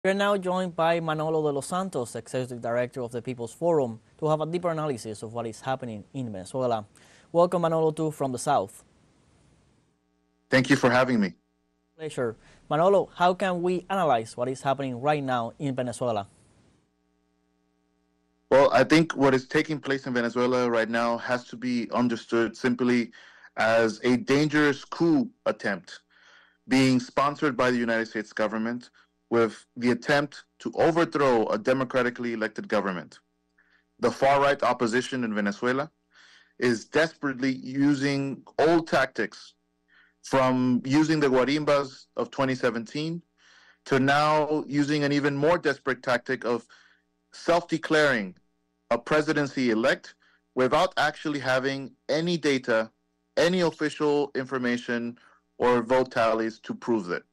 We are now joined by Manolo de los Santos, Executive Director of the People's Forum, to have a deeper analysis of what is happening in Venezuela. Welcome, Manolo, to From the South. Thank you for having me. Pleasure. Manolo, how can we analyze what is happening right now in Venezuela? Well, I think what is taking place in Venezuela right now has to be understood simply as a dangerous coup attempt being sponsored by the United States government with the attempt to overthrow a democratically elected government. The far-right opposition in Venezuela is desperately using old tactics, from using the guarimbas of 2017 to now using an even more desperate tactic of self-declaring a presidency-elect without actually having any data, any official information, or vote tallies to prove it.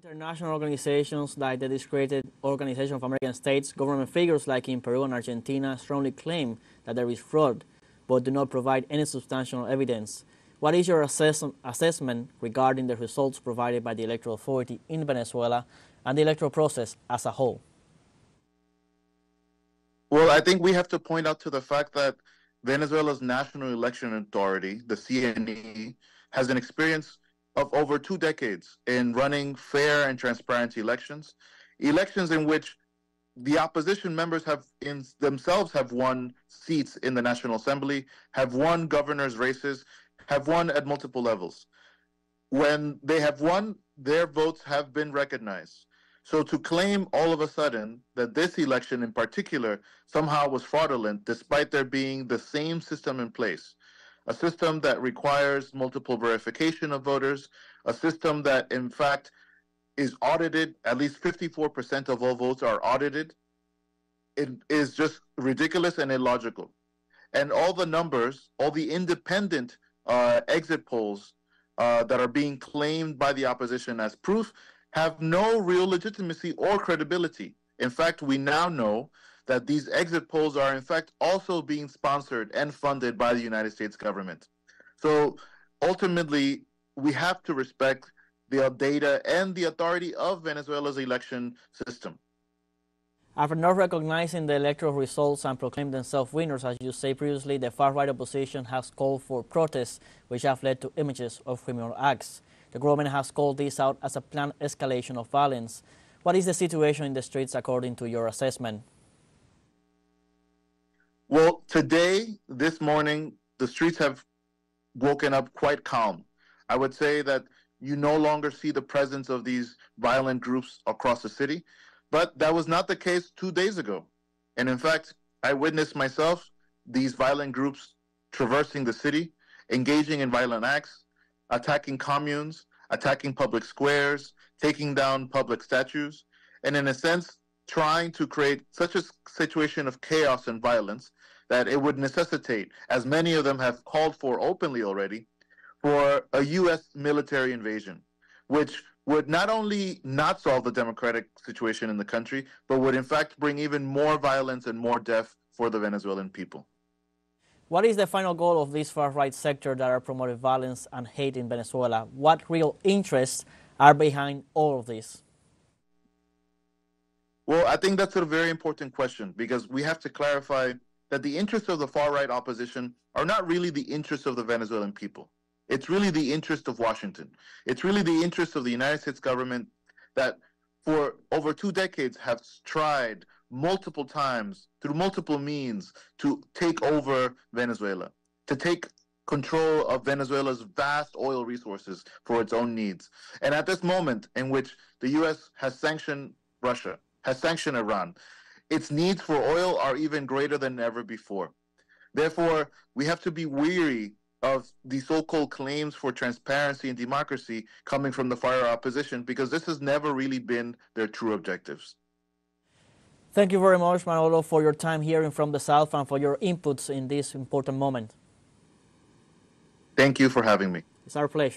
International organizations like the discredited Organization of American States, government figures like in Peru and Argentina strongly claim that there is fraud, but do not provide any substantial evidence. What is your assessment regarding the results provided by the electoral authority in Venezuela and the electoral process as a whole? Well, I think we have to point out to the fact that Venezuela's National Election Authority, the CNE, has an experience of over 2 decades in running fair and transparent elections, elections in which the opposition members themselves have won seats in the National Assembly, have won governors' races, have won at multiple levels. When they have won, their votes have been recognized. So to claim all of a sudden that this election in particular somehow was fraudulent, despite there being the same system in place, a system that requires multiple verification of voters, a system that in fact is audited, at least 54% of all votes are audited, it is just ridiculous and illogical. And all the numbers, all the independent exit polls that are being claimed by the opposition as proof have no real legitimacy or credibility. In fact, we now know that these exit polls are in fact also being sponsored and funded by the United States government. So ultimately, we have to respect the data and the authority of Venezuela's election system. After not recognizing the electoral results and proclaiming themselves winners, as you say previously, the far-right opposition has called for protests, which have led to images of criminal acts. The government has called this out as a planned escalation of violence. What is the situation in the streets according to your assessment? Well, today, this morning, the streets have woken up quite calm. I would say that you no longer see the presence of these violent groups across the city, but that was not the case 2 days ago. And in fact, I witnessed myself these violent groups traversing the city, engaging in violent acts, attacking communes, attacking public squares, taking down public statues, and in a sense, trying to create such a situation of chaos and violence that it would necessitate, as many of them have called for openly already, for a U.S. military invasion, which would not only not solve the democratic situation in the country, but would in fact bring even more violence and more death for the Venezuelan people. What is the final goal of this far-right sector that are promoting violence and hate in Venezuela? What real interests are behind all of this? Well, I think that's a very important question, because we have to clarify that the interests of the far-right opposition are not really the interests of the Venezuelan people. It's really the interest of Washington. It's really the interest of the United States government that for over 2 decades have tried multiple times through multiple means to take over Venezuela, to take control of Venezuela's vast oil resources for its own needs. And at this moment in which the U.S. has sanctioned Russia, has sanctioned Iran, its needs for oil are even greater than ever before. Therefore, we have to be weary of the so-called claims for transparency and democracy coming from the far opposition, because this has never really been their true objectives. Thank you very much, Manolo, for your time hearing from the South and for your inputs in this important moment. Thank you for having me. It's our pleasure.